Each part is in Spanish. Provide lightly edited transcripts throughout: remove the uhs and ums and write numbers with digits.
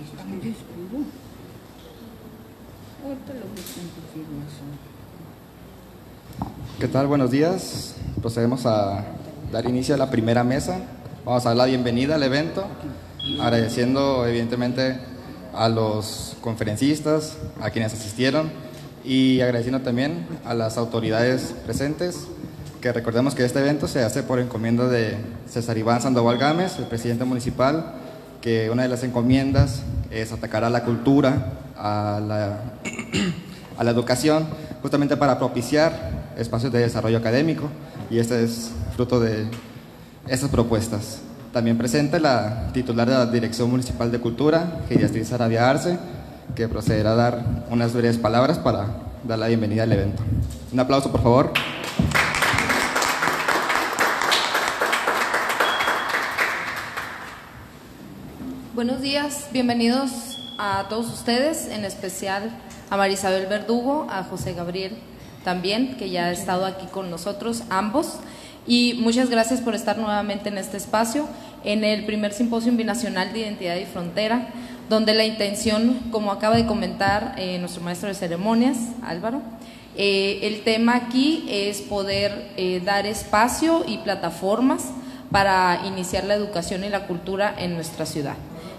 Está muy oscuro. Ahorita lo busco en confirmación. ¿Qué tal? Buenos días. Procedemos a dar inicio a la primera mesa. Vamos a dar la bienvenida al evento, agradeciendo evidentemente a los conferencistas, a quienes asistieron y agradeciendo también a las autoridades presentes, que recordemos que este evento se hace por encomienda de César Iván Sandoval Gámez, el presidente municipal, que una de las encomiendas es atacar a la cultura, a la educación, justamente para propiciar espacios de desarrollo académico, y este es fruto de estas propuestas. También presente la titular de la Dirección Municipal de Cultura, Heidi Astrid Sarabia Arce, que procederá a dar unas breves palabras para dar la bienvenida al evento. Un aplauso, por favor. Buenos días, bienvenidos a todos ustedes, en especial a María Isabel Verdugo, a José Gabriel también, que ya ha estado aquí con nosotros, ambos, y muchas gracias por estar nuevamente en este espacio, en el primer Simposio Binacional de Identidad y Frontera, donde la intención, como acaba de comentar nuestro maestro de ceremonias, Álvaro, el tema aquí es poder dar espacio y plataformas para iniciar la educación y la cultura en nuestra ciudad.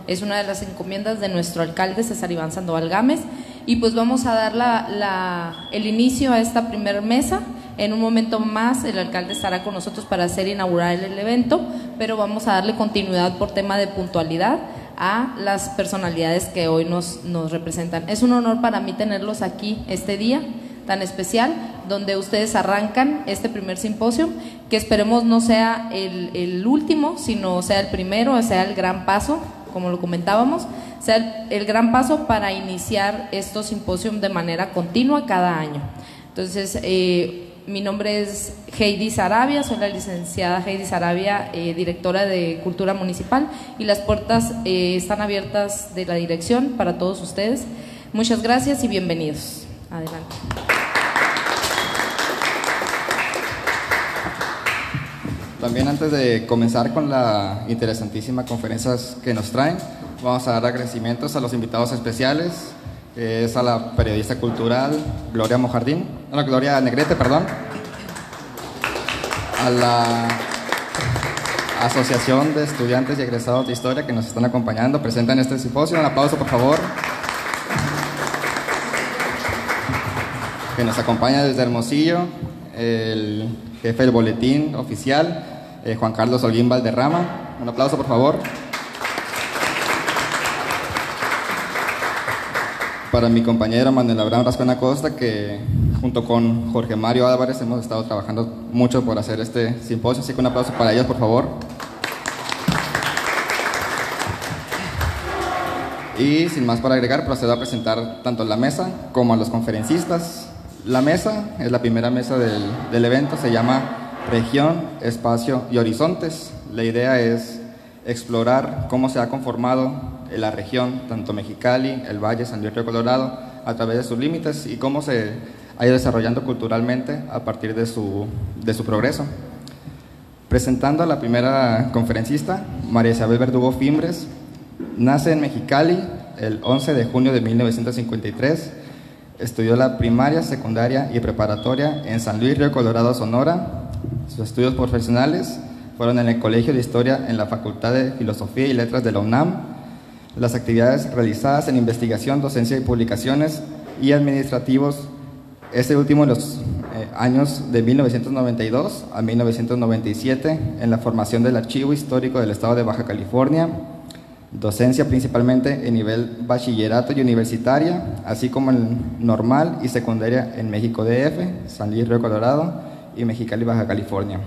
Es una de las encomiendas de nuestro alcalde César Iván Sandoval Gámez, y pues vamos a dar el inicio a esta primer mesa. En un momento más el alcalde estará con nosotros para hacer inaugurar el evento, pero vamos a darle continuidad por tema de puntualidad a las personalidades que hoy nos representan. Es un honor para mí tenerlos aquí este día tan especial, donde ustedes arrancan este primer simposio, que esperemos no sea el último, sino sea el primero, sea el gran paso, como lo comentábamos, sea el gran paso para iniciar estos simposios de manera continua cada año. Entonces, mi nombre es Heidi Sarabia, soy la licenciada Heidi Sarabia, directora de Cultura Municipal, y las puertas están abiertas de la dirección para todos ustedes. Muchas gracias y bienvenidos. Adelante. También, antes de comenzar con la interesantísima conferencia que nos traen, vamos a dar agradecimientos a los invitados especiales, que es a la periodista cultural Gloria Negrete, a la Asociación de Estudiantes y Egresados de Historia, que nos están acompañando, presentan este simposio. Un aplauso, por favor. Que nos acompaña desde Hermosillo el jefe del boletín oficial, Juan Carlos Holguín Valderrama. Un aplauso, por favor. Para mi compañero Manuel Abraham Rascón Acosta, que junto con Jorge Mario Álvarez hemos estado trabajando mucho por hacer este simposio, así que un aplauso para ellos, por favor. Y sin más para agregar, procedo a presentar tanto la mesa como a los conferencistas. La mesa es la primera mesa del evento, se llama Región, Espacio y Horizontes. La idea es explorar cómo se ha conformado la región, tanto Mexicali, el Valle, San Luis Río Colorado, a través de sus límites, y cómo se ha ido desarrollando culturalmente a partir de su progreso. Presentando a la primera conferencista, María Isabel Verdugo Fimbres. Nace en Mexicali el 11 de junio de 1953. Estudió la primaria, secundaria y preparatoria en San Luis Río Colorado, Sonora. Sus estudios profesionales fueron en el Colegio de Historia en la Facultad de Filosofía y Letras de la UNAM. Las actividades realizadas en investigación, docencia y publicaciones y administrativos, este último en los años de 1992 a 1997, en la formación del Archivo Histórico del Estado de Baja California, docencia principalmente en nivel bachillerato y universitaria, así como en normal y secundaria en México DF, San Luis Río Colorado y Mexicali, Baja California.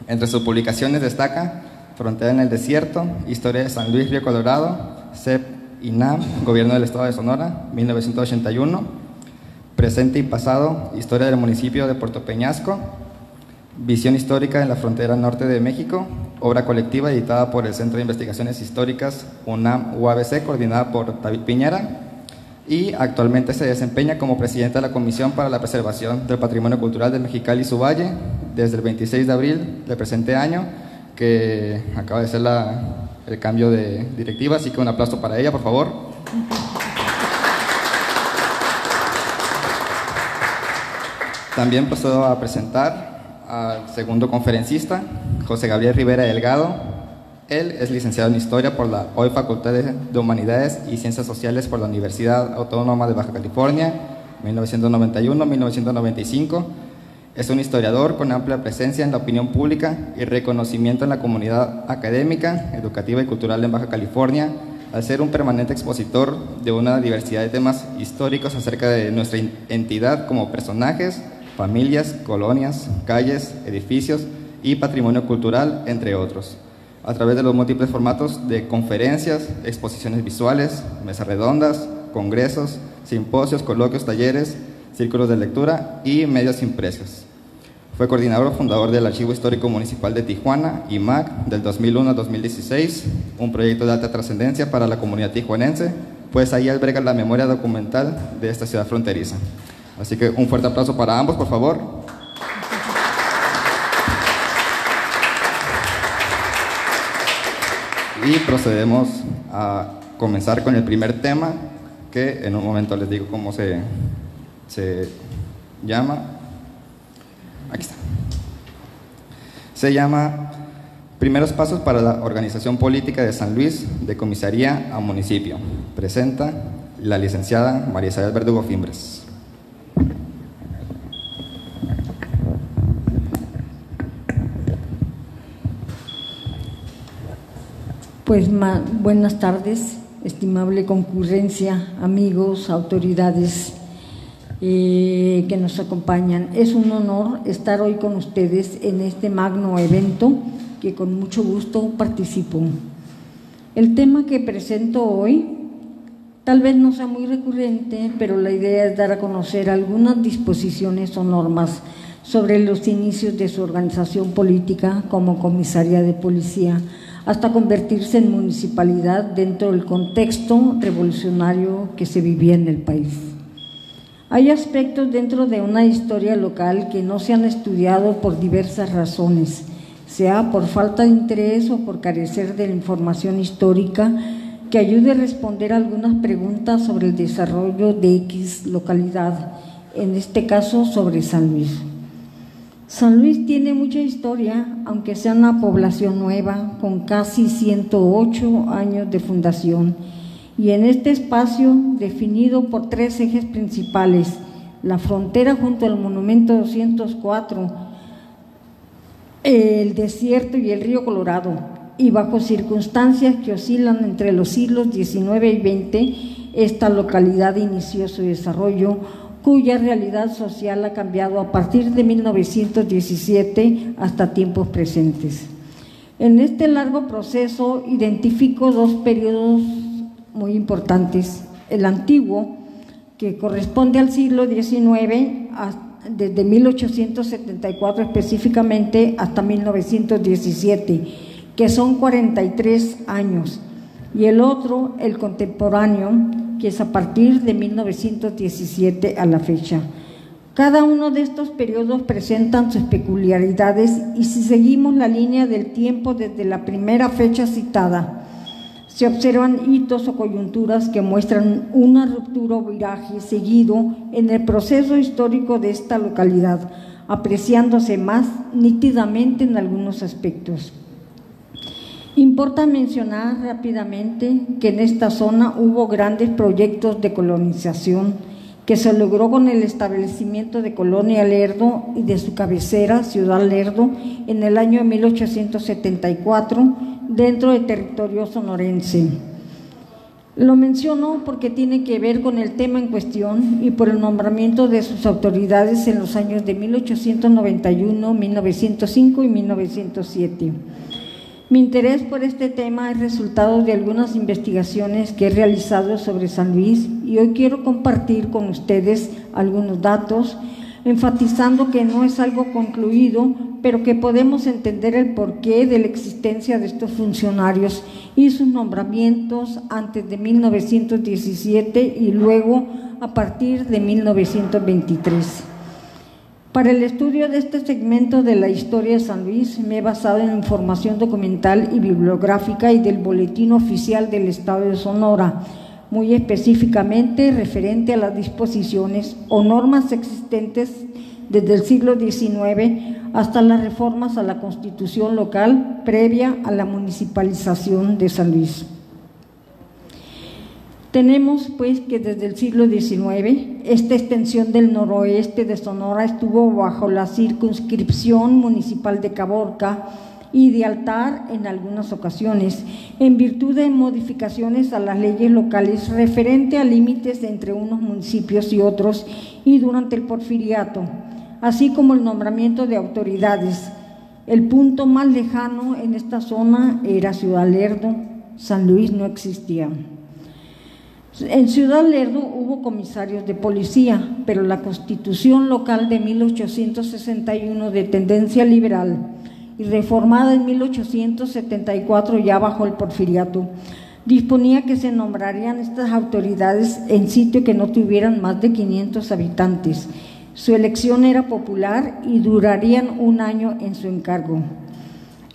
Entre sus publicaciones destaca Frontera en el Desierto, Historia de San Luis Río Colorado, CEP INAM, Gobierno del Estado de Sonora, 1981, Presente y Pasado, Historia del Municipio de Puerto Peñasco, Visión Histórica en la Frontera Norte de México, obra colectiva editada por el Centro de Investigaciones Históricas UNAM-UABC, coordinada por David Piñera, y actualmente se desempeña como presidente de la Comisión para la Preservación del Patrimonio Cultural de Mexicali y su Valle desde el 26 de abril del presente año, que acaba de ser el cambio de directiva, así que un aplauso para ella, por favor. También procedo a presentar al segundo conferencista, José Gabriel Rivera Delgado. Él es licenciado en Historia por la hoy Facultad de Humanidades y Ciencias Sociales por la Universidad Autónoma de Baja California, 1991-1995. Es un historiador con amplia presencia en la opinión pública y reconocimiento en la comunidad académica, educativa y cultural en Baja California, al ser un permanente expositor de una diversidad de temas históricos acerca de nuestra entidad como personajes, familias, colonias, calles, edificios y patrimonio cultural, entre otros, a través de los múltiples formatos de conferencias, exposiciones visuales, mesas redondas, congresos, simposios, coloquios, talleres, círculos de lectura y medios impresos. Fue coordinador fundador del Archivo Histórico Municipal de Tijuana, IMAC, del 2001 al 2016, un proyecto de alta trascendencia para la comunidad tijuanense, pues ahí alberga la memoria documental de esta ciudad fronteriza. Así que un fuerte aplauso para ambos, por favor. Y procedemos a comenzar con el primer tema, que en un momento les digo cómo se llama. Aquí está. Se llama Primeros Pasos para la Organización Política de San Luis, de comisaría a municipio. Presenta la licenciada María Isabel Verdugo Fimbres. Pues buenas tardes, estimable concurrencia, amigos, autoridades que nos acompañan. Es un honor estar hoy con ustedes en este magno evento que con mucho gusto participo. El tema que presento hoy tal vez no sea muy recurrente, pero la idea es dar a conocer algunas disposiciones o normas sobre los inicios de su organización política como comisaría de policía, hasta convertirse en municipalidad dentro del contexto revolucionario que se vivía en el país. Hay aspectos dentro de una historia local que no se han estudiado por diversas razones, sea por falta de interés o por carecer de la información histórica que ayude a responder algunas preguntas sobre el desarrollo de X localidad, en este caso sobre San Luis. San Luis tiene mucha historia, aunque sea una población nueva, con casi 108 años de fundación, y en este espacio definido por tres ejes principales: la frontera junto al monumento 204, el desierto y el río Colorado, y bajo circunstancias que oscilan entre los siglos XIX y XX, esta localidad inició su desarrollo, cuya realidad social ha cambiado a partir de 1917 hasta tiempos presentes. En este largo proceso identifico dos periodos muy importantes: el antiguo, que corresponde al siglo XIX, desde 1874 específicamente hasta 1917, que son 43 años, y el otro, el contemporáneo, que es a partir de 1917 a la fecha. Cada uno de estos periodos presentan sus peculiaridades, y si seguimos la línea del tiempo desde la primera fecha citada, se observan hitos o coyunturas que muestran una ruptura o viraje seguido en el proceso histórico de esta localidad, apreciándose más nítidamente en algunos aspectos. Importa mencionar rápidamente que en esta zona hubo grandes proyectos de colonización que se logró con el establecimiento de Colonia Lerdo y de su cabecera, Ciudad Lerdo, en el año 1874, dentro del territorio sonorense. Lo menciono porque tiene que ver con el tema en cuestión y por el nombramiento de sus autoridades en los años de 1891, 1905 y 1907. Mi interés por este tema es resultado de algunas investigaciones que he realizado sobre San Luis, y hoy quiero compartir con ustedes algunos datos, enfatizando que no es algo concluido, pero que podemos entender el porqué de la existencia de estos funcionarios y sus nombramientos antes de 1917 y luego a partir de 1923. Para el estudio de este segmento de la historia de San Luis, me he basado en información documental y bibliográfica y del Boletín Oficial del Estado de Sonora, muy específicamente referente a las disposiciones o normas existentes desde el siglo XIX hasta las reformas a la Constitución local previa a la municipalización de San Luis. Tenemos pues que desde el siglo XIX esta extensión del noroeste de Sonora estuvo bajo la circunscripción municipal de Caborca y de Altar en algunas ocasiones, en virtud de modificaciones a las leyes locales referente a límites entre unos municipios y otros y durante el Porfiriato, así como el nombramiento de autoridades. El punto más lejano en esta zona era Ciudad Lerdo, San Luis no existía. En Ciudad Lerdo hubo comisarios de policía, pero la Constitución local de 1861 de tendencia liberal y reformada en 1874 ya bajo el Porfiriato, disponía que se nombrarían estas autoridades en sitio que no tuvieran más de 500 habitantes. Su elección era popular y durarían 1 año en su encargo.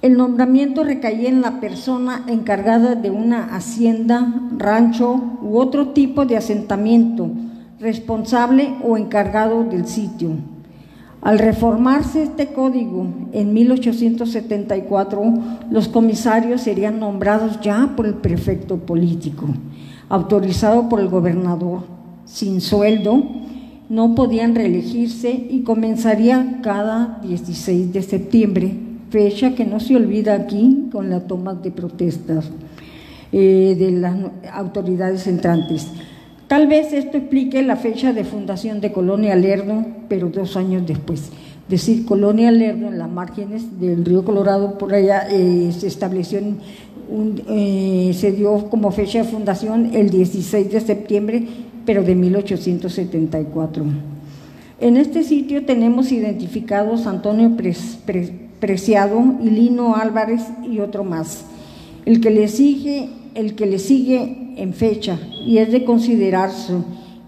El nombramiento recaía en la persona encargada de una hacienda, rancho u otro tipo de asentamiento, responsable o encargado del sitio. Al reformarse este código en 1874, los comisarios serían nombrados ya por el prefecto político, autorizado por el gobernador, sin sueldo, no podían reelegirse y comenzaría cada 16 de septiembre, fecha que no se olvida aquí con la toma de protestas de las autoridades entrantes. Tal vez esto explique la fecha de fundación de Colonia Lerdo, pero 2 años después. Es decir, Colonia Lerdo, en las márgenes del río Colorado, por allá se estableció, se dio como fecha de fundación el 16 de septiembre, pero de 1874. En este sitio tenemos identificados Antonio Preciado y Lino Álvarez y otro más. El que le sigue en fecha, y es de considerarse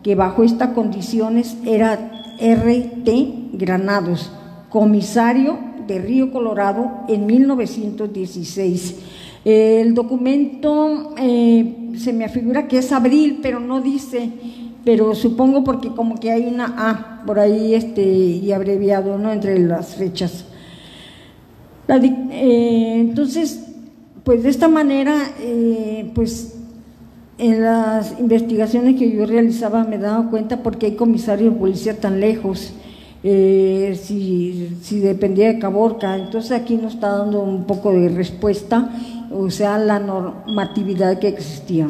que bajo estas condiciones era R.T. Granados, comisario de Río Colorado en 1916. El documento se me afigura que es abril, pero no dice, pero supongo porque como que hay una A por ahí y abreviado, ¿no?, entre las fechas. Entonces, pues de esta manera, pues en las investigaciones que yo realizaba me daba cuenta por qué hay comisarios de policía tan lejos, si dependía de Caborca. Entonces aquí nos está dando un poco de respuesta, o sea, la normatividad que existía.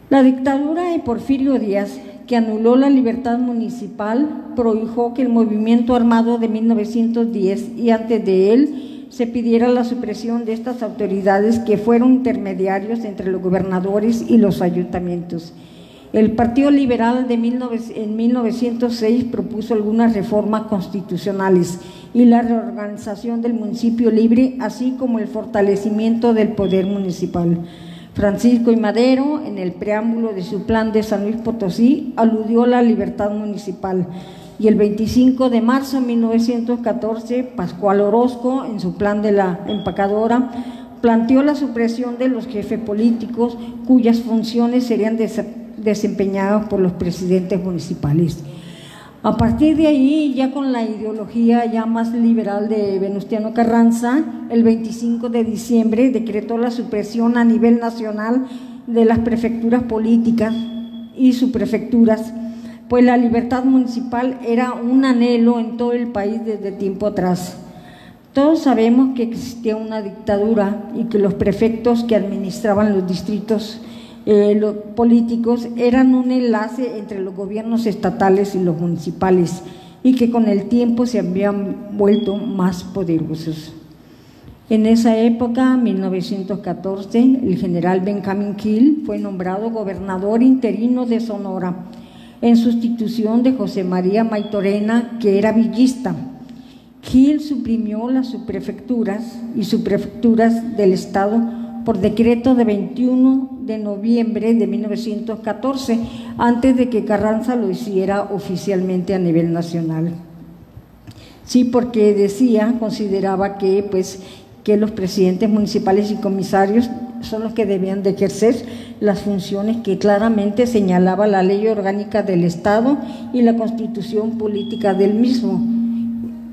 La dictadura de Porfirio Díaz, que anuló la libertad municipal, prohibió que el movimiento armado de 1910 y antes de él se pidiera la supresión de estas autoridades que fueron intermediarios entre los gobernadores y los ayuntamientos. El Partido Liberal en 1906 propuso algunas reformas constitucionales y la reorganización del municipio libre, así como el fortalecimiento del poder municipal. Francisco I. Madero, en el preámbulo de su plan de San Luis Potosí, aludió a la libertad municipal. Y el 25 de marzo de 1914, Pascual Orozco, en su plan de la empacadora, planteó la supresión de los jefes políticos cuyas funciones serían desempeñadas por los presidentes municipales. A partir de ahí, ya con la ideología ya más liberal de Venustiano Carranza, el 25 de diciembre decretó la supresión a nivel nacional de las prefecturas políticas y subprefecturas, pues la libertad municipal era un anhelo en todo el país desde tiempo atrás. Todos sabemos que existía una dictadura y que los prefectos que administraban los distritos los políticos eran un enlace entre los gobiernos estatales y los municipales y que con el tiempo se habían vuelto más poderosos. En esa época, 1914, el general Benjamín Gil fue nombrado gobernador interino de Sonora en sustitución de José María Maytorena, que era villista. Gil suprimió las subprefecturas y subprefecturas del estado por decreto de 21 de noviembre de 1914, antes de que Carranza lo hiciera oficialmente a nivel nacional. Sí, porque consideraba que que los presidentes municipales y comisarios son los que debían de ejercer las funciones que claramente señalaba la Ley Orgánica del Estado y la Constitución Política del mismo.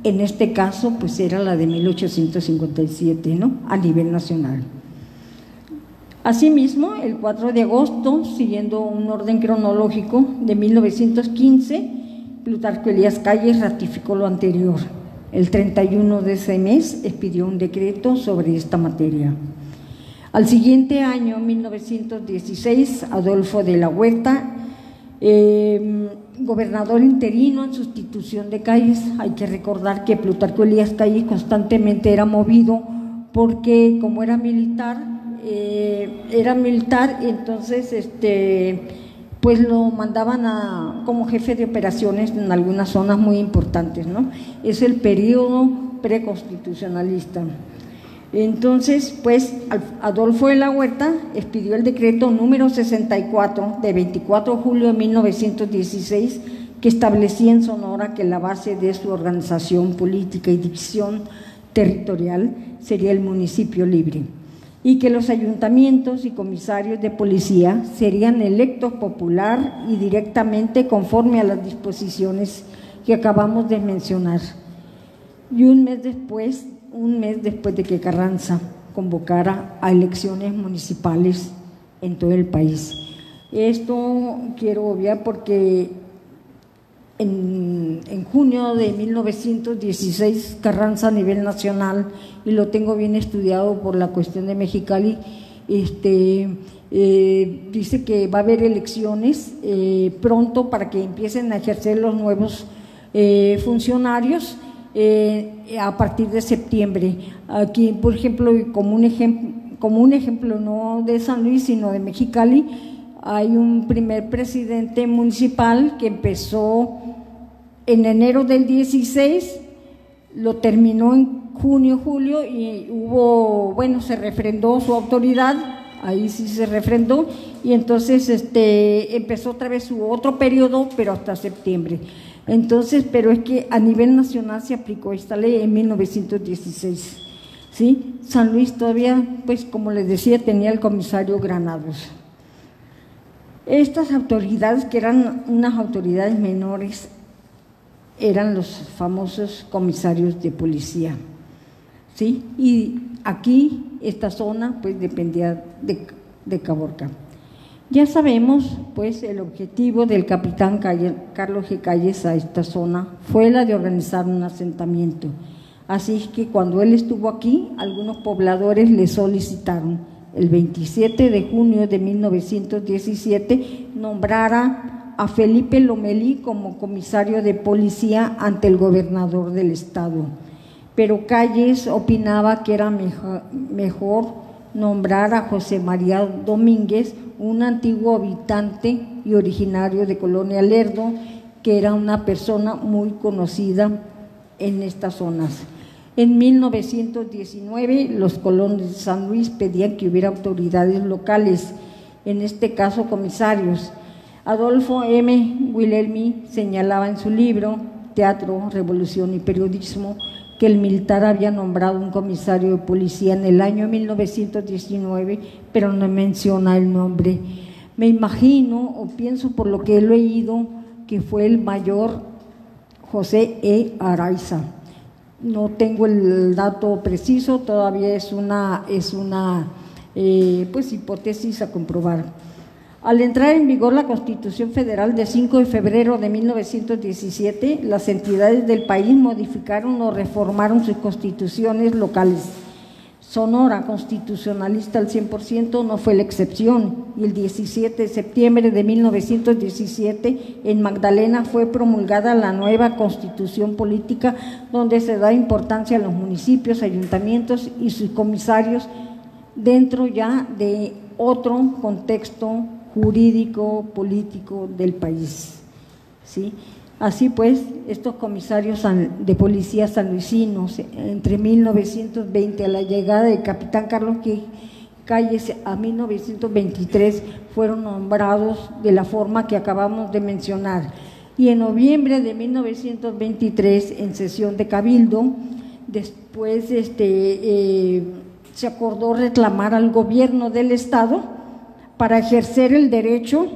En este caso, pues era la de 1857, ¿no?, a nivel nacional. Asimismo, el 4 de agosto, siguiendo un orden cronológico de 1915, Plutarco Elías Calles ratificó lo anterior. El 31 de ese mes expidió un decreto sobre esta materia. Al siguiente año, 1916, Adolfo de la Huerta, gobernador interino en sustitución de Calles. Hay que recordar que Plutarco Elías Calles constantemente era movido porque, como era militar, entonces pues lo mandaban como jefe de operaciones en algunas zonas muy importantes, ¿no? Es el periodo preconstitucionalista. Entonces, pues Adolfo de la Huerta expidió el decreto número 64 de 24 de julio de 1916, que establecía en Sonora que la base de su organización política y división territorial sería el municipio libre, y que los ayuntamientos y comisarios de policía serían electos popular y directamente conforme a las disposiciones que acabamos de mencionar. Y un mes después de que Carranza convocara a elecciones municipales en todo el país. Esto quiero obviar porque en junio de 1916 Carranza a nivel nacional, y lo tengo bien estudiado por la cuestión de Mexicali, dice que va a haber elecciones pronto para que empiecen a ejercer los nuevos funcionarios a partir de septiembre. Aquí, por ejemplo, como un ejemplo no de San Luis sino de Mexicali, hay un primer presidente municipal que empezó en enero del 16, lo terminó en junio, julio, y se refrendó su autoridad, ahí sí se refrendó, y entonces empezó otra vez su otro periodo, pero hasta septiembre. Entonces, pero es que a nivel nacional se aplicó esta ley en 1916, ¿sí? San Luis todavía, pues como les decía, tenía el comisario Granados. Estas autoridades, que eran unas autoridades menores, eran los famosos comisarios de policía, ¿sí? Y aquí, esta zona, pues dependía de Caborca. Ya sabemos, pues, el objetivo del capitán Carlos G. Calles a esta zona fue la de organizar un asentamiento. Así que cuando él estuvo aquí, algunos pobladores le solicitaron el 27 de junio de 1917 nombrara a Felipe Lomelí como comisario de policía ante el gobernador del estado. Pero Calles opinaba que era mejor nombrar a José María Domínguez, un antiguo habitante y originario de Colonia Lerdo, que era una persona muy conocida en estas zonas. En 1919, los colonos de San Luis pedían que hubiera autoridades locales, en este caso comisarios. Adolfo M. Wilhelmi señalaba en su libro Teatro, Revolución y Periodismo que el militar había nombrado un comisario de policía en el año 1919, pero no menciona el nombre. Me imagino o pienso por lo que he leído que fue el mayor José E. Araiza. No tengo el dato preciso, todavía es una hipótesis a comprobar. Al entrar en vigor la Constitución Federal de 5 de febrero de 1917, las entidades del país modificaron o reformaron sus constituciones locales. Sonora, constitucionalista al 100%, no fue la excepción, y el 17 de septiembre de 1917 en Magdalena fue promulgada la nueva Constitución Política, donde se da importancia a los municipios, ayuntamientos y sus comisarios dentro ya de otro contexto jurídico, político del país, ¿sí? Así pues, estos comisarios de policía sanluisinos, entre 1920 a la llegada del capitán Carlos Calles a 1923, fueron nombrados de la forma que acabamos de mencionar. y en noviembre de 1923, en sesión de Cabildo, después se acordó reclamar al gobierno del Estado para ejercer el derecho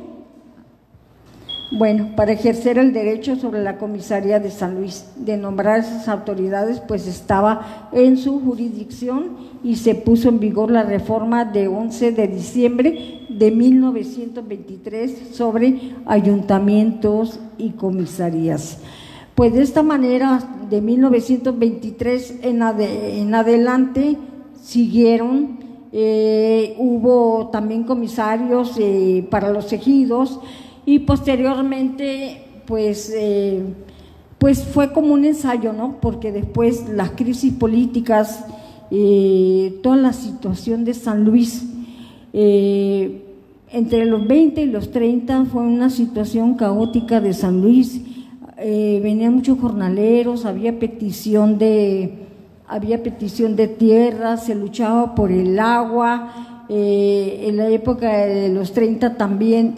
sobre la comisaría de San Luis, de nombrar esas autoridades, pues estaba en su jurisdicción, y se puso en vigor la reforma de 11 de diciembre de 1923 sobre ayuntamientos y comisarías. Pues de esta manera, de 1923 en adelante, siguieron, hubo también comisarios para los ejidos, y posteriormente pues fue como un ensayo, ¿no? Porque después las crisis políticas, toda la situación de San Luis, entre los 20 y los 30 fue una situación caótica de San Luis. Venían muchos jornaleros, había petición de tierra, se luchaba por el agua. En la época de los 30 también,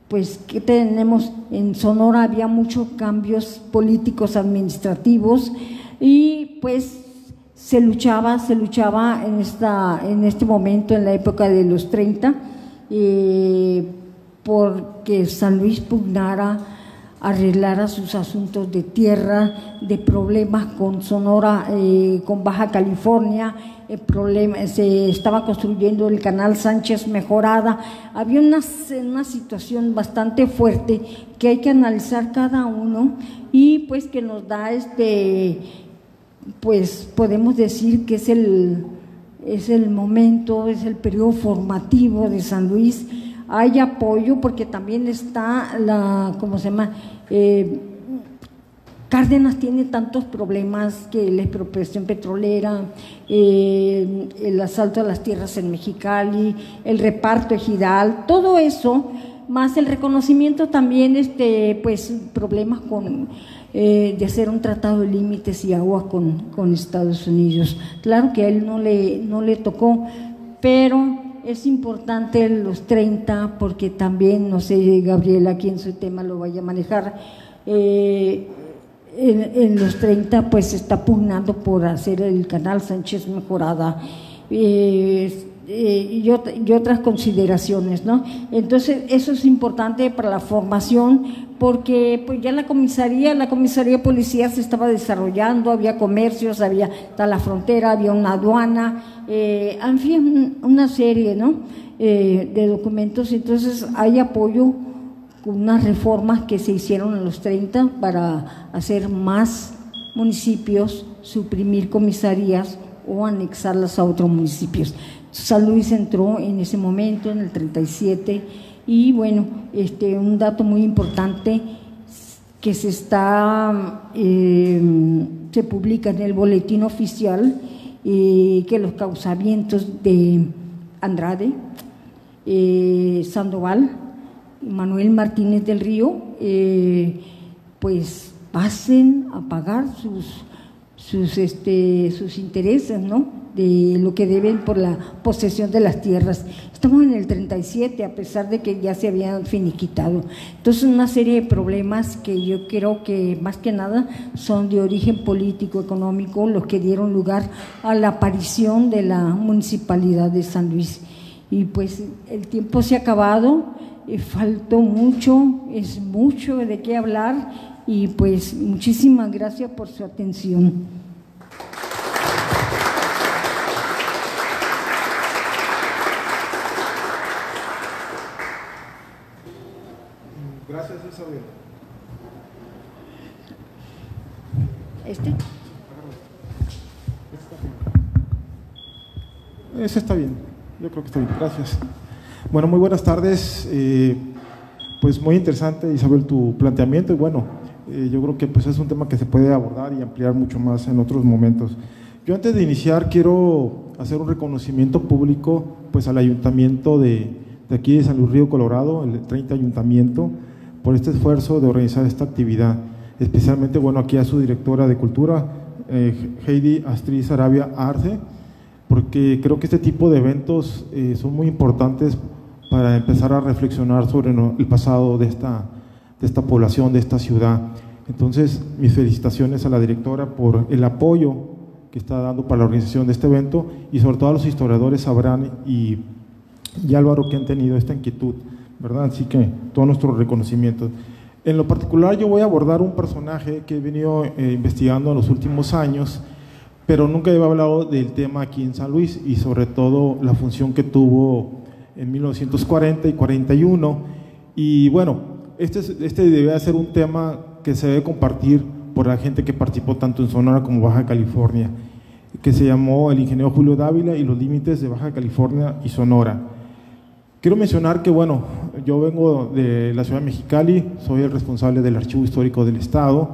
pues que tenemos en Sonora, había muchos cambios políticos administrativos, y pues se luchaba en este momento, en la época de los 30, porque San Luis pugnara, arreglara sus asuntos de tierra, de problemas con Sonora, con Baja California. El problema, se estaba construyendo el canal Sánchez Mejorada. Había una situación bastante fuerte que hay que analizar cada uno, y pues que nos da pues podemos decir que es el momento, es el periodo formativo de San Luis. Hay apoyo porque también está Cárdenas tiene tantos problemas, que la expropiación petrolera, el asalto a las tierras en Mexicali, el reparto ejidal, todo eso, más el reconocimiento también, pues problemas de hacer un tratado de límites y agua con Estados Unidos. Claro que a él no le tocó, pero es importante los 30, porque también, no sé, Gabriela, aquí en su tema lo vaya a manejar, en los 30 pues se está pugnando por hacer el canal Sánchez Mejorada, y otras consideraciones, ¿no? Entonces eso es importante para la formación, porque pues ya la comisaría de policía se estaba desarrollando, había comercios, había la frontera, había una aduana, en fin, una serie, ¿no? De documentos. Entonces hay apoyo con unas reformas que se hicieron en los 30 para hacer más municipios, suprimir comisarías o anexarlas a otros municipios. San Luis entró en ese momento, en el 37, y bueno, un dato muy importante que se publica en el boletín oficial, que los causamientos de Andrade, Sandoval, Manuel Martínez del Río, pues pasen a pagar sus intereses, ¿no?, de lo que deben por la posesión de las tierras. Estamos en el 37, a pesar de que ya se habían finiquitado. Entonces, una serie de problemas que yo creo que más que nada son de origen político, económico, los que dieron lugar a la aparición de la municipalidad de San Luis. Y pues el tiempo se ha acabado, faltó mucho, es mucho de qué hablar, y pues muchísimas gracias por su atención. Gracias, Isabel. Ese está bien, yo creo que está bien, gracias. Bueno, muy buenas tardes. Pues muy interesante, Isabel, tu planteamiento, y bueno, yo creo que pues es un tema que se puede abordar y ampliar mucho más en otros momentos. Yo, antes de iniciar, quiero hacer un reconocimiento público pues al ayuntamiento de aquí de San Luis Río Colorado, el 30 ayuntamiento, por este esfuerzo de organizar esta actividad, especialmente, bueno, aquí a su directora de Cultura, Heidi Astrid Sarabia Arce, porque creo que este tipo de eventos son muy importantes para empezar a reflexionar sobre el pasado de esta de esta población, de esta ciudad. Entonces, mis felicitaciones a la directora por el apoyo que está dando para la organización de este evento y sobre todo a los historiadores Abraham y Álvaro, que han tenido esta inquietud, ¿verdad? Así que todo nuestro reconocimiento. En lo particular, yo voy a abordar un personaje que he venido investigando en los últimos años, pero nunca he hablado del tema aquí en San Luis y sobre todo la función que tuvo en 1940 y 41. Y bueno, este debe ser un tema que se debe compartir por la gente que participó tanto en Sonora como Baja California, que se llamó El ingeniero Julio Dávila y los límites de Baja California y Sonora. Quiero mencionar que, bueno, yo vengo de la ciudad de Mexicali, soy el responsable del Archivo Histórico del Estado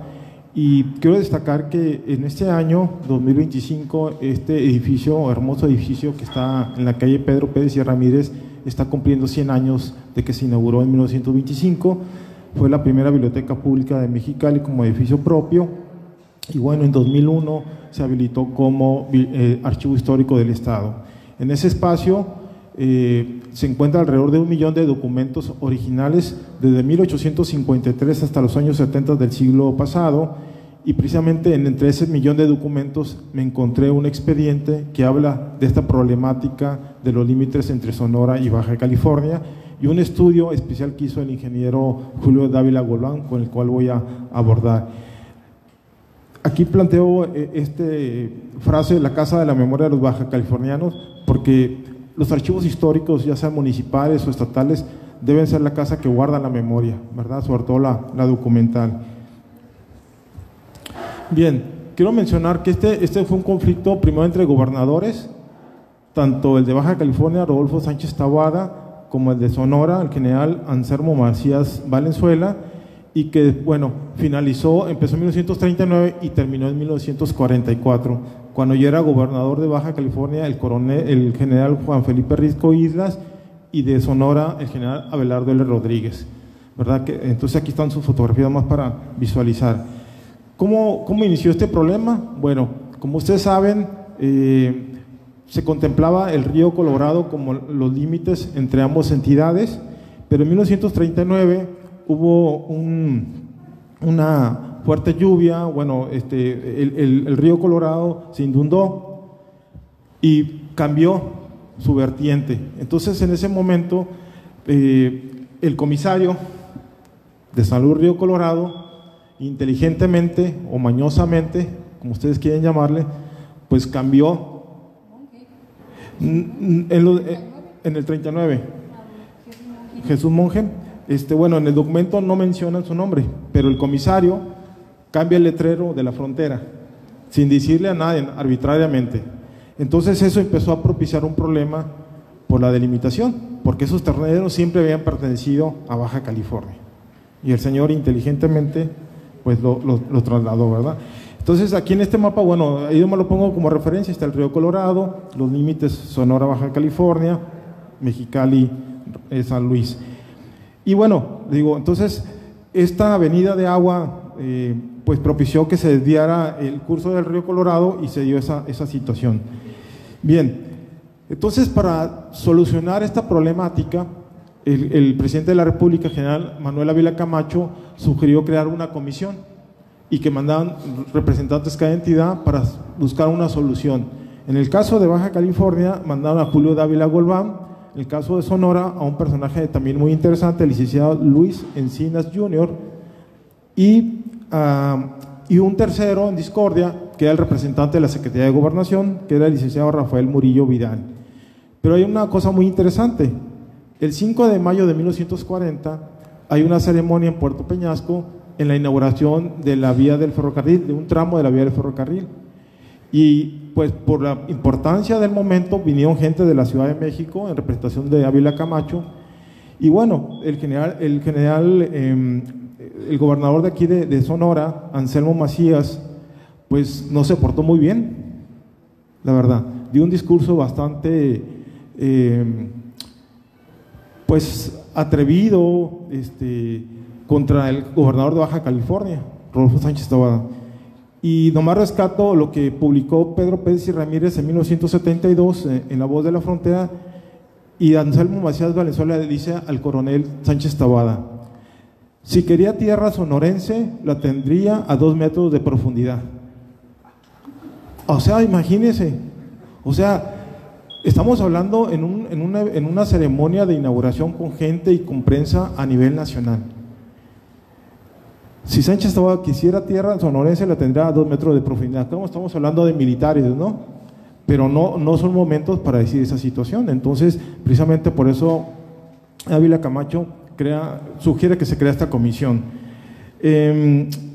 y quiero destacar que en este año, 2025, este edificio, hermoso edificio que está en la calle Pedro Pérez y Ramírez, está cumpliendo 100 años de que se inauguró en 1925. Fue la primera biblioteca pública de Mexicali como edificio propio y bueno, en 2001 se habilitó como Archivo Histórico del Estado. En ese espacio se encuentra alrededor de 1 millón de documentos originales desde 1853 hasta los años 70 del siglo pasado y precisamente entre ese millón de documentos me encontré un expediente que habla de esta problemática de los límites entre Sonora y Baja California y un estudio especial que hizo el ingeniero Julio Dávila Golbán, con el cual voy a abordar. Aquí planteo esta frase, la Casa de la Memoria de los Baja Californianos, porque los archivos históricos, ya sean municipales o estatales, deben ser la casa que guarda la memoria, ¿verdad? Sobre todo la documental. Bien, quiero mencionar que este fue un conflicto primero entre gobernadores, tanto el de Baja California, Rodolfo Sánchez Taboada, como el de Sonora, el general Anselmo Macías Valenzuela, y que, bueno, empezó en 1939 y terminó en 1944, cuando ya era gobernador de Baja California el general Juan Felipe Risco Islas y de Sonora el general Abelardo L. Rodríguez, ¿verdad? Entonces aquí están sus fotografías más para visualizar. ¿Cómo inició este problema? Bueno, como ustedes saben, se contemplaba el río Colorado como los límites entre ambas entidades, pero en 1939 hubo una fuerte lluvia, bueno, el río Colorado se inundó y cambió su vertiente. Entonces, en ese momento, el comisario de San Luis Río Colorado, inteligentemente o mañosamente, como ustedes quieren llamarle, pues cambió en el 39. Jesús Monge. Bueno, en el documento no mencionan su nombre, pero el comisario cambia el letrero de la frontera, sin decirle a nadie, arbitrariamente. Entonces eso empezó a propiciar un problema por la delimitación, porque esos terrenos siempre habían pertenecido a Baja California. Y el señor inteligentemente, pues lo trasladó, ¿verdad? Entonces aquí en este mapa, bueno, ahí yo me lo pongo como referencia, está el río Colorado, los límites Sonora, Baja California, Mexicali, San Luis. Y bueno, digo, entonces esta avenida de agua pues propició que se desviara el curso del río Colorado y se dio esa situación. Bien, entonces para solucionar esta problemática, el presidente de la República, general Manuel Ávila Camacho, sugirió crear una comisión y que mandaban representantes de cada entidad para buscar una solución. En el caso de Baja California, mandaron a Julio Dávila Golbán. En el caso de Sonora, a un personaje también muy interesante, el licenciado Luis Encinas Jr., y un tercero en discordia, que era el representante de la Secretaría de Gobernación, que era el licenciado Rafael Murillo Vidal. Pero hay una cosa muy interesante. El 5 de mayo de 1940 hay una ceremonia en Puerto Peñasco en la inauguración de la vía del ferrocarril, de un tramo de la vía del ferrocarril. Y pues por la importancia del momento vinieron gente de la Ciudad de México en representación de Ávila Camacho, y bueno, el gobernador de aquí de Sonora, Anselmo Macías, pues no se portó muy bien, la verdad, dio un discurso bastante pues atrevido contra el gobernador de Baja California, Rodolfo Sánchez Taboada. Y nomás rescato lo que publicó Pedro Pérez y Ramírez en 1972 en La Voz de la Frontera, y Anselmo Macías Valenzuela le dice al coronel Sánchez Taboada: Si quería tierra sonorense, la tendría a 2 metros de profundidad. O sea, imagínense, o sea, estamos hablando en una ceremonia de inauguración con gente y con prensa a nivel nacional. Si Sánchez Taboada quisiera tierra sonorense, la tendrá a 2 metros de profundidad. Estamos hablando de militares, ¿no? Pero no son momentos para decir esa situación. Entonces, precisamente por eso Ávila Camacho sugiere que se crea esta comisión.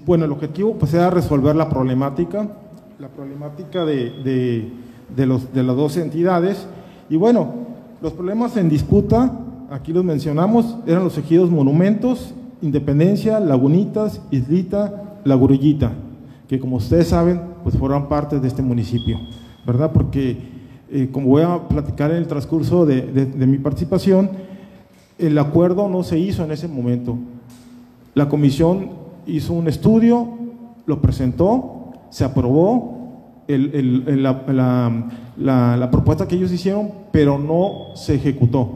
Bueno, el objetivo pues era resolver la problemática de las dos entidades. Y bueno, los problemas en disputa, aquí los mencionamos, eran los ejidos Monumentos, Independencia, Lagunitas, Islita, La Gurullita, que como ustedes saben, pues forman parte de este municipio, ¿verdad? Porque, como voy a platicar en el transcurso de mi participación, el acuerdo no se hizo en ese momento. La comisión hizo un estudio, lo presentó, se aprobó la propuesta que ellos hicieron, pero no se ejecutó,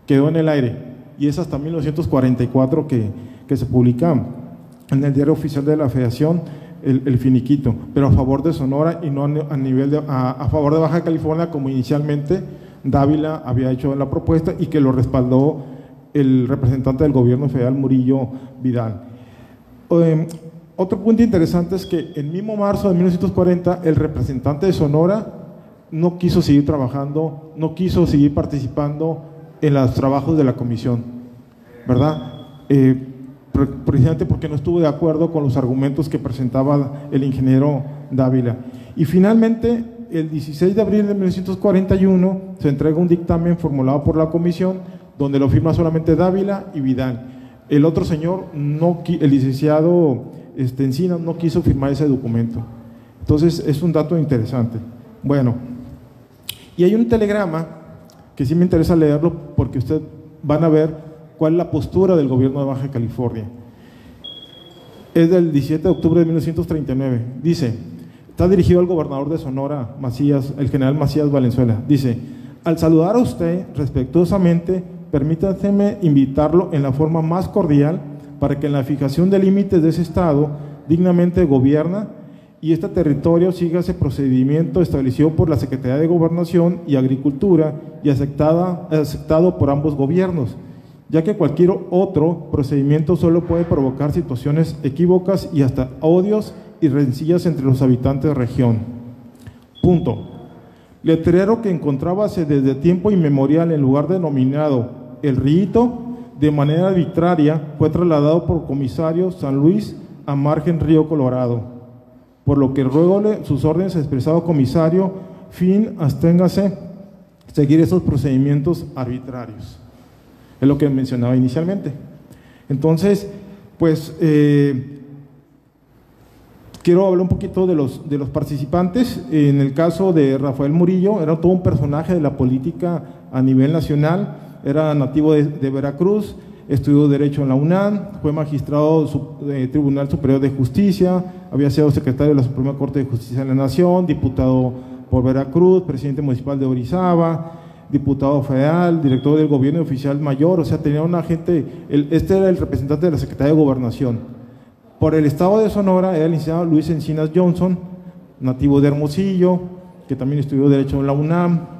quedó en el aire. Y es hasta 1944 que se publica en el Diario Oficial de la Federación el finiquito, pero a favor de Sonora y no a favor de Baja California, como inicialmente Dávila había hecho en la propuesta y que lo respaldó el representante del gobierno federal, Murillo Vidal. Otro punto interesante es que en mismo marzo de 1940 el representante de Sonora no quiso seguir trabajando, no quiso seguir participando en los trabajos de la comisión, ¿verdad? Precisamente porque no estuvo de acuerdo con los argumentos que presentaba el ingeniero Dávila. Y finalmente, el 16 de abril de 1941 se entrega un dictamen formulado por la comisión donde lo firma solamente Dávila y Vidal. El otro señor, el licenciado Encinas, no quiso firmar ese documento. Entonces es un dato interesante. Bueno, y hay un telegrama que sí me interesa leerlo porque ustedes van a ver cuál es la postura del gobierno de Baja California. Es del 17 de octubre de 1939. Dice, está dirigido al gobernador de Sonora, el general Macías Valenzuela. Dice: al saludar a usted respetuosamente, permítaseme invitarlo en la forma más cordial para que en la fijación de límites de ese estado dignamente gobierna y este territorio siga ese procedimiento establecido por la Secretaría de Gobernación y Agricultura y aceptado por ambos gobiernos, ya que cualquier otro procedimiento solo puede provocar situaciones equívocas y hasta odios y rencillas entre los habitantes de región. Punto. Letrero que encontrábase desde tiempo inmemorial en lugar denominado El Río, de manera arbitraria fue trasladado por comisario San Luis a margen Río Colorado, por lo que ruégole sus órdenes expresado comisario, absténgase seguir esos procedimientos arbitrarios. Es lo que mencionaba inicialmente. Entonces, pues, quiero hablar un poquito de los participantes. En el caso de Rafael Murillo, era todo un personaje de la política a nivel nacional, era nativo de Veracruz, estudió Derecho en la UNAM, fue magistrado del Tribunal Superior de Justicia, había sido secretario de la Suprema Corte de Justicia de la Nación, diputado por Veracruz, presidente municipal de Orizaba, diputado federal, director del gobierno y oficial mayor, o sea, tenía una gente, este era el representante de la Secretaría de Gobernación. Por el estado de Sonora era el licenciado Luis Encinas Johnson, nativo de Hermosillo, que también estudió Derecho en la UNAM.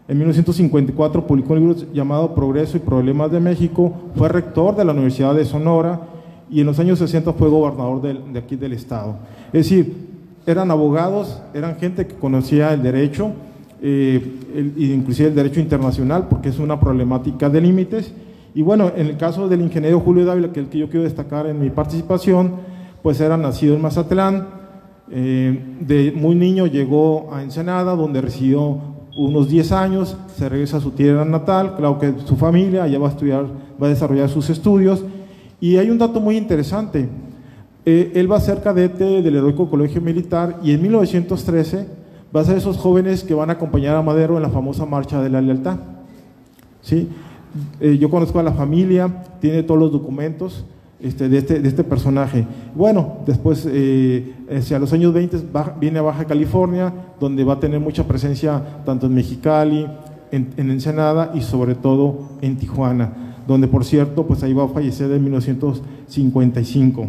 En 1954 publicó un libro llamado Progreso y Problemas de México, fue rector de la Universidad de Sonora y en los años 60 fue gobernador de aquí del estado. Es decir, eran abogados, eran gente que conocía el derecho, inclusive el derecho internacional, porque es una problemática de límites. Y bueno, en el caso del ingeniero Julio Dávila, que es el que yo quiero destacar en mi participación, pues era nacido en Mazatlán, de muy niño llegó a Ensenada, donde residió unos 10 años, se regresa a su tierra natal, claro que su familia, allá va a desarrollar sus estudios. Y hay un dato muy interesante, él va a ser cadete del Heroico Colegio Militar y en 1913 va a ser esos jóvenes que van a acompañar a Madero en la famosa Marcha de la Lealtad. ¿Sí? Yo conozco a la familia, tiene todos los documentos de este personaje. Bueno, después, hacia los años 20, viene a Baja California, donde va a tener mucha presencia tanto en Mexicali, en Ensenada y sobre todo en Tijuana, donde por cierto, pues ahí va a fallecer en 1955.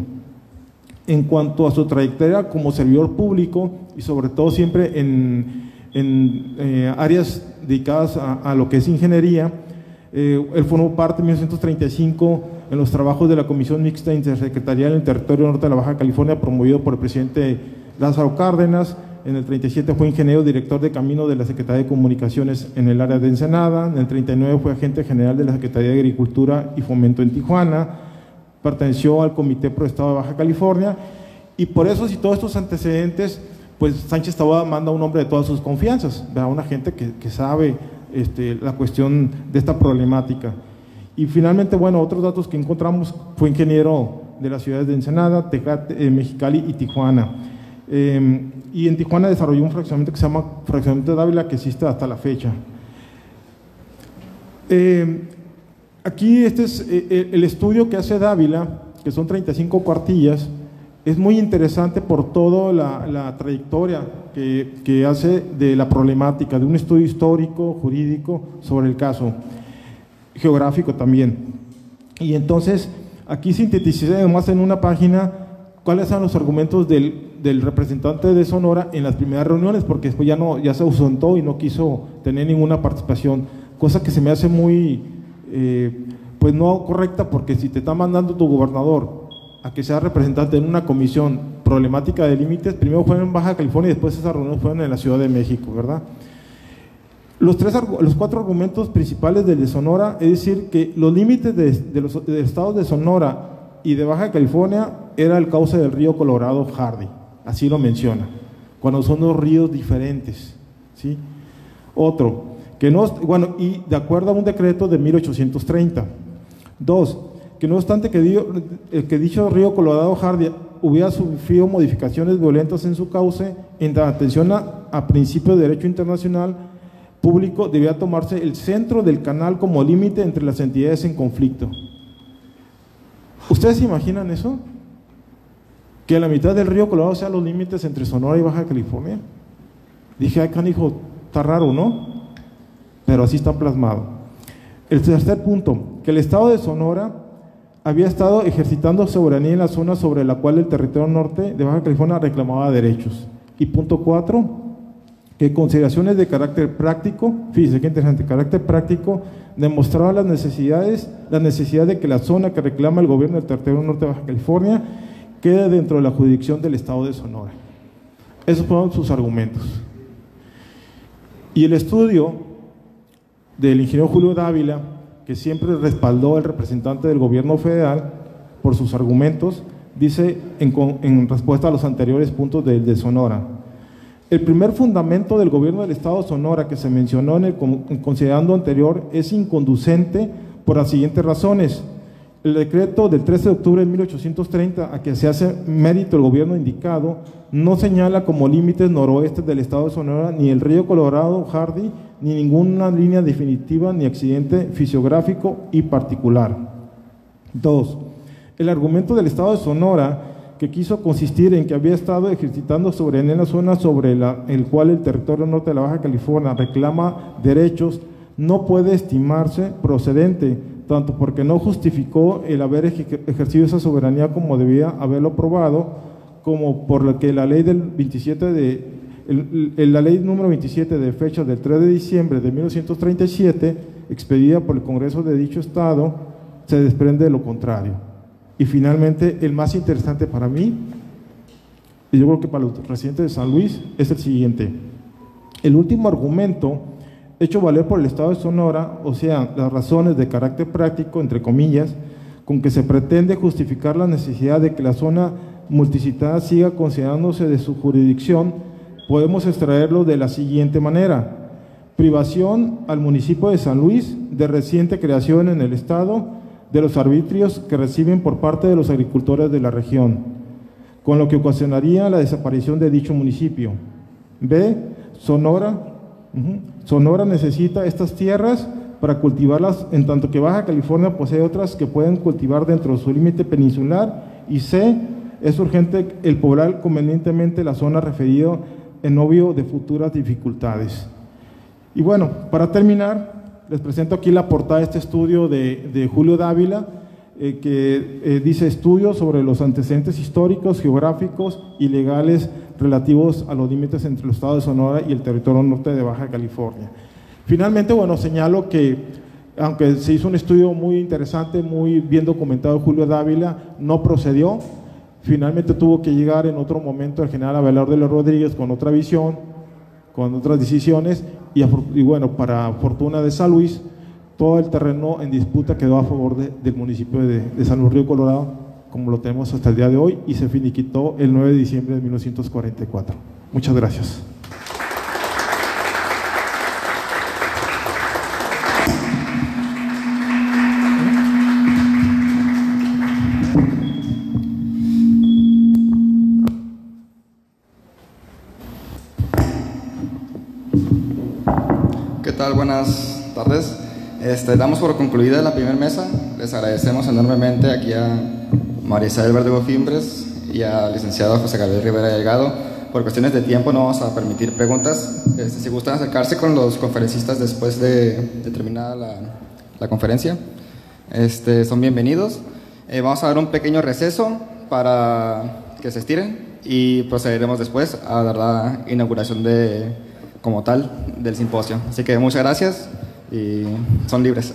En cuanto a su trayectoria como servidor público y sobre todo siempre en áreas dedicadas a lo que es ingeniería, él formó parte en 1935 en los trabajos de la Comisión Mixta Intersecretarial en el Territorio Norte de la Baja California, promovido por el presidente Lázaro Cárdenas. En el 37 fue ingeniero director de camino de la Secretaría de Comunicaciones en el área de Ensenada. En el 39 fue agente general de la Secretaría de Agricultura y Fomento en Tijuana. Perteneció al Comité Pro Estado de Baja California, y por eso, si todos estos antecedentes, pues Sánchez Taboada manda a un hombre de todas sus confianzas, ¿verdad? Una gente que sabe la cuestión de esta problemática. Y finalmente, bueno, otros datos que encontramos: fue ingeniero de las ciudades de Ensenada, Tecate, Mexicali y Tijuana. Y en Tijuana desarrolló un fraccionamiento que se llama Fraccionamiento de Dávila, que existe hasta la fecha. Aquí este es el estudio que hace Dávila, que son 35 cuartillas. Es muy interesante por toda la trayectoria que hace de la problemática, de un estudio histórico, jurídico sobre el caso, geográfico también. Y entonces aquí sinteticé además en una página cuáles son los argumentos del representante de Sonora en las primeras reuniones, porque después ya se ausentó y no quiso tener ninguna participación, cosa que se me hace muy pues no correcta, porque si te está mandando tu gobernador a que sea representante en una comisión problemática de límites, primero fueron en Baja California y después esas reuniones fueron en la Ciudad de México, ¿verdad? Los 4 argumentos principales del de Sonora, es decir, que los límites de los estados de Sonora y de Baja California era el cauce del río Colorado Hardy, así lo menciona, cuando son 2 ríos diferentes, ¿sí? Otro, que no, bueno, y de acuerdo a un decreto de 1830. 2, que no obstante que dicho río Colorado Hardy hubiera sufrido modificaciones violentas en su cauce, en atención a principios de derecho internacional público, debía tomarse el centro del canal como límite entre las entidades en conflicto. ¿Ustedes se imaginan eso? Que la mitad del río Colorado sea los límites entre Sonora y Baja California. Dije, ay, canijo, está raro, ¿no? Pero así está plasmado. El tercer punto, que el estado de Sonora había estado ejercitando soberanía en la zona sobre la cual el territorio norte de Baja California reclamaba derechos. Y punto 4, que consideraciones de carácter práctico, fíjense qué interesante, carácter práctico, demostraba la necesidad de que la zona que reclama el gobierno del territorio norte de Baja California quede dentro de la jurisdicción del estado de Sonora. Esos fueron sus argumentos. Y el estudio del ingeniero Julio Dávila, que siempre respaldó al representante del gobierno federal por sus argumentos, dice en respuesta a los anteriores puntos de Sonora: el primer fundamento del gobierno del estado de Sonora que se mencionó en considerando anterior es inconducente por las siguientes razones. El decreto del 13 de octubre de 1830 a que se hace mérito el gobierno indicado no señala como límites noroeste del estado de Sonora ni el río Colorado Hardy, ni ninguna línea definitiva ni accidente fisiográfico y particular. 2. El argumento del estado de Sonora, que quiso consistir en que había estado ejercitando soberanía en la zona sobre el cual el territorio norte de la Baja California reclama derechos, no puede estimarse procedente, tanto porque no justificó el haber ejercido esa soberanía como debía haberlo probado, como por lo que la ley del 27 la ley número 27 de fecha del 3 de diciembre de 1937, expedida por el Congreso de dicho estado, se desprende de lo contrario. Y finalmente, el más interesante para mí, y yo creo que para los residentes de San Luis, es el siguiente: el último argumento hecho valer por el estado de Sonora, o sea, las razones de carácter práctico, entre comillas, con que se pretende justificar la necesidad de que la zona multicitada siga considerándose de su jurisdicción, podemos extraerlo de la siguiente manera: privación al municipio de San Luis de reciente creación en el estado de los arbitrios que reciben por parte de los agricultores de la región, con lo que ocasionaría la desaparición de dicho municipio. B. Sonora necesita estas tierras para cultivarlas, en tanto que Baja California posee otras que pueden cultivar dentro de su límite peninsular. Y C. Es urgente el poblar convenientemente la zona referida en obvio de futuras dificultades. Y bueno, para terminar, Les presento aquí la portada de este estudio de Julio Dávila, que dice estudios sobre los antecedentes históricos, geográficos y legales relativos a los límites entre el estado de Sonora y el territorio norte de Baja California. Finalmente, bueno, señalo que aunque se hizo un estudio muy interesante, muy bien documentado de Julio Dávila, no procedió. Finalmente tuvo que llegar en otro momento el general Abelardo de los Rodríguez con otra visión, con otras decisiones, y bueno, para fortuna de San Luis, todo el terreno en disputa quedó a favor del municipio de San Luis Río Colorado, como lo tenemos hasta el día de hoy, y se finiquitó el 9 de diciembre de 1944. Muchas gracias. ¿Qué tal? Buenas tardes. Damos por concluida la primera mesa. Les agradecemos enormemente aquí a María Isabel Verdugo Fimbres y al licenciado José Gabriel Rivera Delgado. Por cuestiones de tiempo no vamos a permitir preguntas. Si gustan acercarse con los conferencistas después de terminada la conferencia, son bienvenidos. Vamos a dar un pequeño receso para que se estiren y procederemos después a dar la inauguración como tal del simposio. Así que muchas gracias y son libres.